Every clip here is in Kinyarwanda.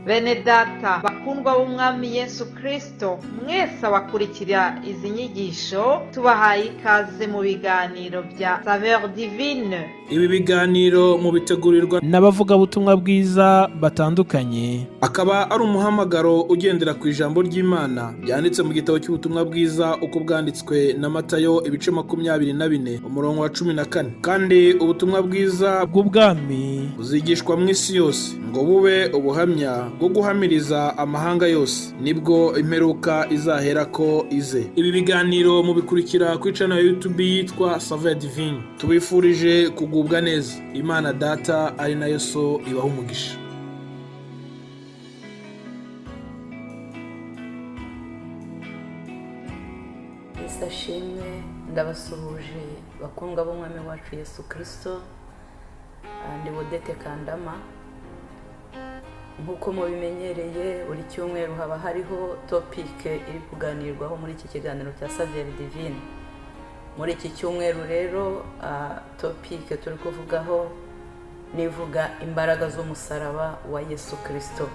Bene data bakundwa b'umwami Yesu Kristo, mwese abakurikira izi nyigisho tubahaye ikaze mu biganiro bya Saveur Divine. Ibi biganiro mu bitegurirwa n'abavugabutumwa bwiza batandukanye, akaba ari umuhamagaro ugendera ku ijambo ry'Imana byanditse mu gitabo cy'ubutumwa bwiza uko bwanditswe na Matayo ibice 24 umurongo wa 14. Kandi ubutumwa bwiza bw'ubwami buzigishwa mu isi yose ngo bube ubuhamya bwo guhamiriza amahanga yose, nibwo imperuka izahera ko ize. Ibi biganiro mubikurikira ku channel ya YouTube yitwa Saveur Divine. Tubifurije kugubwa neza. Imana Data ari nayo So ibaha umugisha. Ishimwe ndabasuhuje bakundwa b'umwami wacu Yesu Kristo. Ndi Odette Kandama. Nkuko mubimenyereye buri cyumweru haba hariho topic iri kuganirwaho muri iki kiganiro cya Saveur Divine. Muri iki cyumweru rero topic turi kuvugaho nivuga imbaraga z'umusaraba wa Yesu Kristo.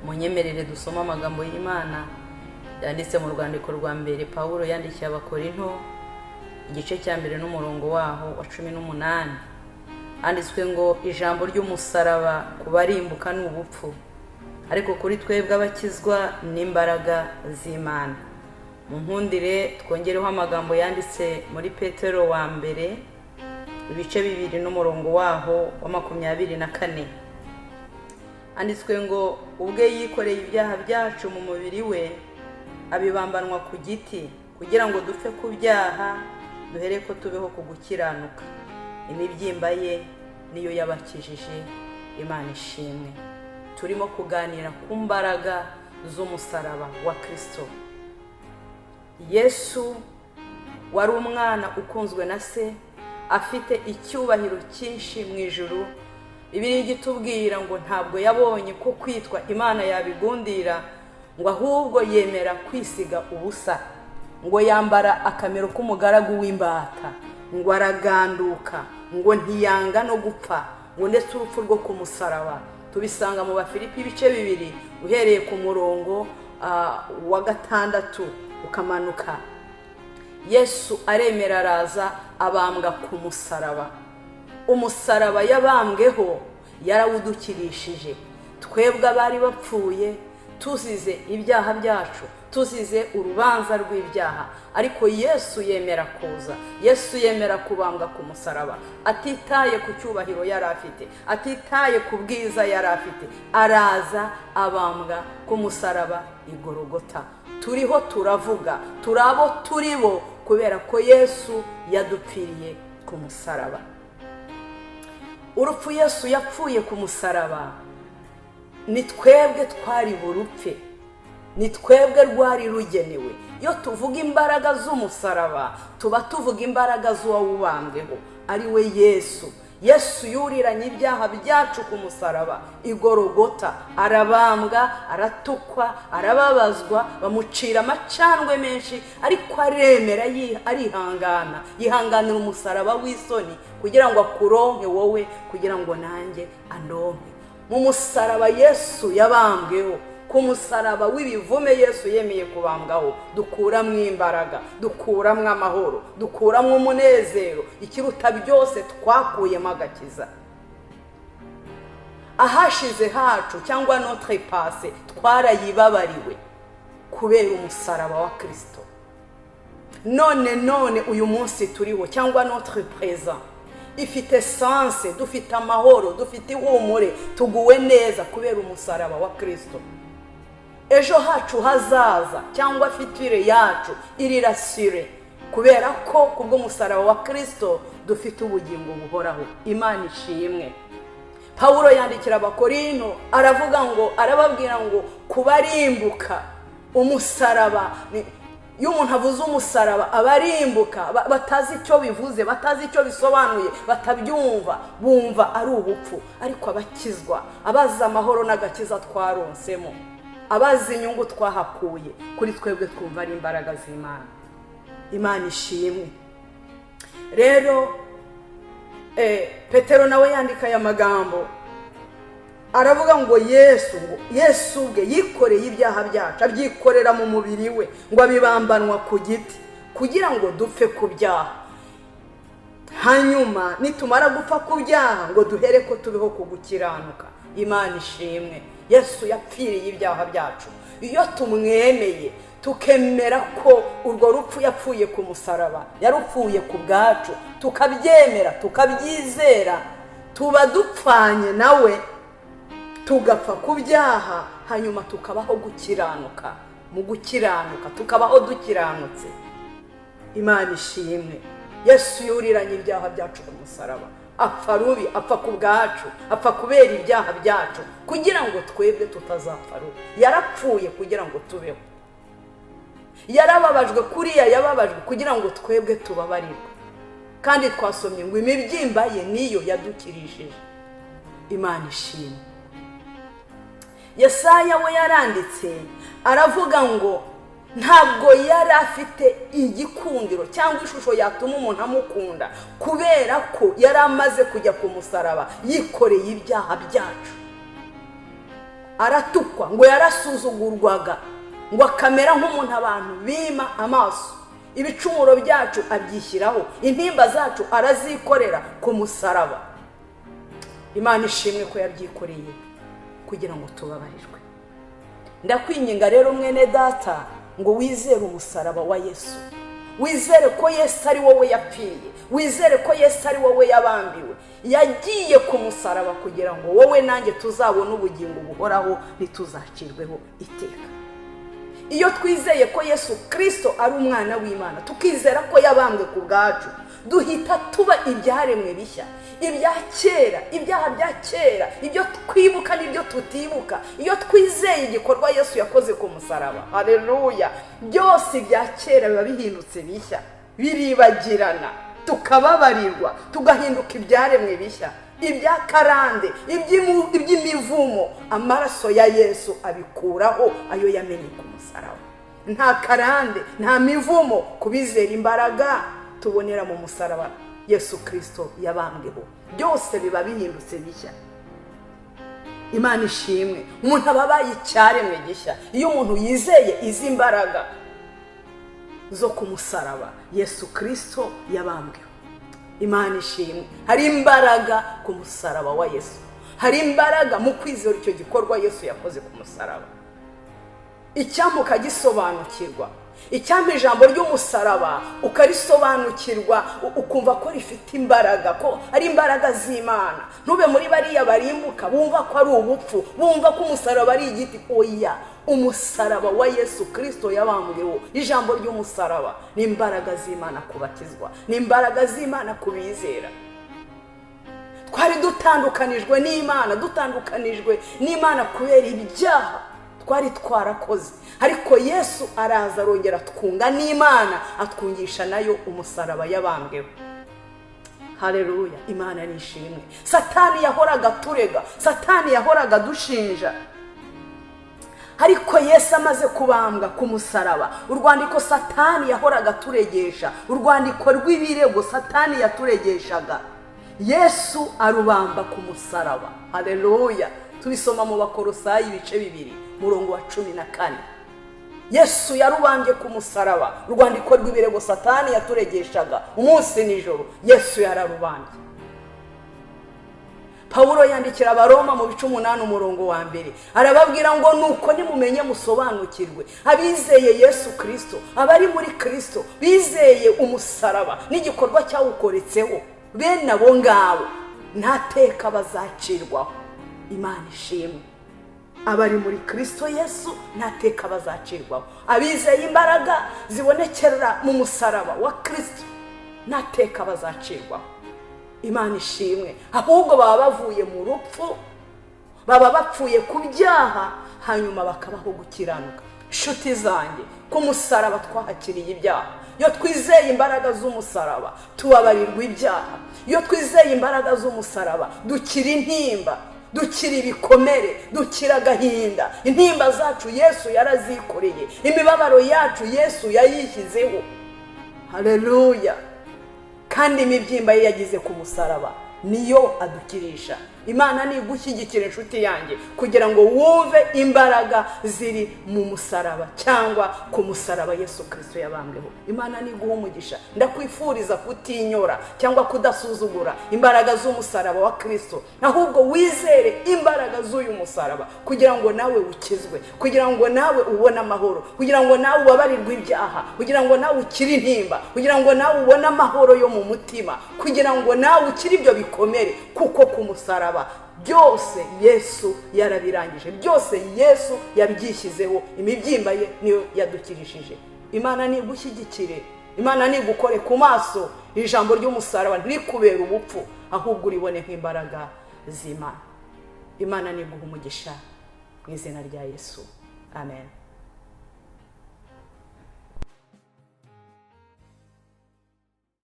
Munyemerere dusoma amagambo y'Imana yanditse mu rwandiko rwa mbere Pawulo yandikiye Abakorinto igice cya mbere n'umurongo waho wa 18. Handitswe ngo ijambo ry'umusaraba kubarimbuka n'ubupfu, ariko kuri twebwe abakizwa n'imbaraga z'Imana. Mu nkundire twongereho amagambo yanditse muri Petero wa mbere ibice 2 n'umurongo waho wa 24. Handitswe ngo ubwe yikoreye ibyaha byacu mu mubiri we abibambanwa ku giti kugira ngo dupfe ku byaha duhere ko tubeho ku gukiranuka. Imibyimba ye niyo yabakijije. Imana ishimwe. Turimo kuganira ku mbaraga z'umusaraba wa Kristo. Yesu wari umwana ukunzwe na se, afite icyubahiro cyinshi mu ijuru. Bibiliya igitubwira ngo ntabwo yabonye ko kwitwa Imana yabigundira, ngo ahubwo yemera kwisiga ubusa, ngo yambara akamero k'umugaragu w'imbata, ngo araganduka, ngo ntiyanga no gupfa, ngo ndetse urupfu rwo ku musaraba tubisanga mu Bafilipi ibice 2 uhereye ku murongo wa 6 ukamanuka. Yesu aremera araza abambwa ku musaraba. Umusaraba yabambweho yarawudukirishije twebwe abari bapfuye, tuzize ibyaha byacu, tuzize urubanza rw'ibyaha, ariko Yesu yemera kuza. Yesu yemera kubambwa ku musaraba, atitaye ku cyubahiro yari afite, atitaye ku bwiza yari afite. Araza abambwa ku musaraba i Golgotha. Turiho turavuga, turabo turibo kubera ko Yesu yadupfiriye ku musaraba. Urupfu Yesu yapfuye ku musaraba ni twebwe twari burupfe, ni twebwe rwari rugenewe. Iyo tuvuga imbaraga z'umusaraba tuba tuvuga imbaraga z'uwawubambweho ari we Yesu. Yesu yuriranye ibyaha byacu ku musaraba i Golgotha, arabambwa, aratukwa, arababazwa, bamucira amacandwe menshi, ariko aremera arihangana, yihanganira umusaraba w'isoni kugira ngo akuronke wowe, kugira ngo nanjye andonke. Mu musaraba Yesu yabambweho, ku musaraba w'ibivume Yesu yemeye kubambwaho, dukuramwe imbaraga, dukuramwe amahoro, dukuramwe umunezero, ikiruta byose twakuyemo agakiza. Ahashize hacu cyangwa notre passé twarayibabariwe kubera umusaraba wa Kristo. None uyu munsi turiho cyangwa notre présent ifite sanse, dufite amahoro, dufite ihumure, tuguwe neza kubera umusaraba wa Kristo. Ejo hacu hazaza cyangwa fitire yacu irirasire kubera ko kubw'umusaraba wa Kristo dufite ubugingo buhoraho. Imana ishimwe. Pawulo yandikira Abakorinto aravuga ngo, arababwira ngo kubarimbuka umusaraba. Iyo umuntu avuze umusaraba abarimbuka batazi icyo bivuze, batazi icyo bisobanuye, batabyumva, bumva ari ubupfu. Ariko abakizwa, abazi amahoro n'agakiza twaronsemo, abazi inyungu twahakuye, kuri twebwe twumva ari imbaraga z'Imana. Imana ishimwe. Rero Petero nawe yandika aya magambo aravuga ngo Yesu ubwe yikoreye ibyaha byacu, abyikorera mu mubiri we, ngo abibambanwa ku giti kugira ngo dupfe ku byaha, hanyuma nitumara gupfa ku byaha ngo duhere ko tubeho ku gukiranuka. Imana ishimwe. Yesu yapfiriye ibyaha byacu. Iyo tumwemeye tukemera ko urwo rupfu yapfuye ku musaraba, yarupfuye ku bwacu, tukabyemera tukabyizera, tuba dupfanye nawe, tugapfa ku byaha, hanyuma tukabaho gukiranuka. Mu gukiranuka tukabaho dukiranutse. Imana ishimwe. Yesu yuriranye ibyaha byacu ku musaraba, apfa rubi, apfa ku bwacu, apfa kubera ibyaha byacu kugira ngo twebwe tutazapfa rubi. Yarapfuye kugira ngo tubeho. Yarababajwe kuriya yababajwe kugira ngo twebwe tubabarirwe. Kandi twasomye ngo imibyimba ye niyo yadukirishije. Imana ishimwe. Yesaya we yaranditse aravuga ngo ntabwo yari afite igikundiro cyangwa ishusho yatuma umuntu amukunda, kubera ko yari amaze kujya ku musaraba yikoreye ibyaha byacu. Aratukwa, ngo yarasuzugurwaga, ngo akamera nk'umuntu abantu bima amaso. Ibicumuro byacu abyishyiraho, intimba zacu arazikorera ku musaraba. Imana ishimwe ko yabyikoreye kugira ngo tubabarirwe. Ndakwinginga rero mwene data ngo wizere umusaraba wa Yesu, wizere ko Yesu ari wowe yapfiriye, wizere ko Yesu ari wowe yabambiwe, yagiye ku musaraba kugira ngo wowe nanjye tuzabone ubugingo buhoraho, ntituzacirweho iteka. Iyo twizeye ko Yesu Kristo ari umwana w'Imana, tukizera ko yabambwe ku bwacu, duhita tuba ibyaremwe bishya. Ibya kera, ibyaha bya kera, ibyo twibuka n'ibyo tutibuka, iyo twizeye igikorwa Yesu yakoze ku musaraba, haleluya, byose ibya kera biba bihindutse bishya, biribagirana, tukababarirwa, tugahinduka ibyaremwe bishya. Ibya karande, iby'imivumo, amaraso ya Yesu abikuraho ayo yamenye ku musaraba. Nta karande, nta mivumo, kubizera imbaraga tubonera mu musaraba Yesu Kristo yabambweho, byose biba bihindutse bishya. Imana ishimwe. Umuntu ababaye icyaremwe gishya iyo umuntu yizeye izi mbaraga zo ku musaraba Yesu Kristo yabambweho. Imana ishimwe. Hari imbaraga ku musaraba wa Yesu, hari imbaraga mu kwizera icyo gikorwa Yesu yakoze ku musaraba. Icyampa ukagisobanukirwa, icyampa ijambo ry'umusaraba ukarisobanukirwa, ukumva ko rifite imbaraga, ko ari imbaraga z'Imana. Ntube muri bariya barimbuka bumva ko ari ubupfu, bumva ko umusaraba ari igiti. Oya, umusaraba wa Yesu Kristo yabambweho, ijambo ry'umusaraba ni imbaraga z'Imana kubatizwa, ni imbaraga z'Imana kubizera. Twari dutandukanijwe n'Imana kubera ibyaha twari twarakoze, ariko Yesu araza arongera twunga n'Imana, atwungisha nayo umusaraba yabambweho. Haleluya. Imana nishimwe. Satani yahoraga turega, Satani yahoraga dushinja, ariko Yesu amaze kubambwa ku musaraba, urwandiko Satani yahoraga turegesha, urwandiko rw'ibirego Satani yaturegeshaga, Yesu arubamba ku musaraba. Haleluya. Tubisoma mu Bakolosayi ibice 2 murongo wa 14. Yesu yarubambye ku musaraba, urwandiko rw'ibirego Satani yaturegeshaga umunsi nijoro, Yesu yararubambye. Pawulo yandikira Abaroma mu bice 8 umurongo wa 1, arababwira ngo nuko nimumenye musobanukirwe abizeye Yesu Kristo, abari muri Kristo bizeye umusaraba n'igikorwa cyawukoretseho, bene abo ngabo nta teka bazacirwaho. Imana ishimwe. Abari muri Kristo Yesu nta teka bazacirwaho. Abizeye imbaraga zibonekera mu musaraba wa Kristo nta teka bazacirwaho. Imana ishimwe. Ahubwo baba bavuye mu rupfu, baba bapfuye ku byaha, hanyuma bakabaho gukiranuka. Nshuti zanjye, ku musaraba twahakiriye ibyaha. Iyo twizeye imbaraga z'umusaraba tubabarirwa ibyaha. Iyo twizeye imbaraga z'umusaraba dukira intimba, dukira ibikomere, dukira agahinda. Intimba zacu Yesu yarazikoreye, imibabaro yacu Yesu yayishyizeho. Haleluya. Kandi imibyimba ye yagize ku musaraba niyo adukirisha. Imana ni igushyigikira inshuti yanjye kugira ngo wumve imbaraga ziri mu musaraba cyangwa ku musaraba Yesu Kristo yabambweho. Imana ni iguha umugisha. Ndakwifuriza kutinyora cyangwa kudasuzugura imbaraga z'umusaraba wa Kristo, ahubwo wizere imbaraga z'uyu musaraba kugira ngo nawe ukizwe, kugira ngo nawe ubone amahoro, kugira ngo nawe ubabarirwe ibyaha, kugira ngo nawe ukire intimba, kugira ngo nawe ubone amahoro yo mu mutima, kugira ngo nawe ukire ibyo bikomere, kuko ku musaraba byose Yesu yarabirangije, byose Yesu yabyishyizeho, imibyimba ye niyo yadukirishije. Imana ni igushyigikire, Imana ni igukore ku maso, ijambo ry'umusaraba ntirikubera ubupfu, ahubwo uribone nk'imbaraga z'Imana. Imana ni iguha umugisha mu izina rya Yesu, amen.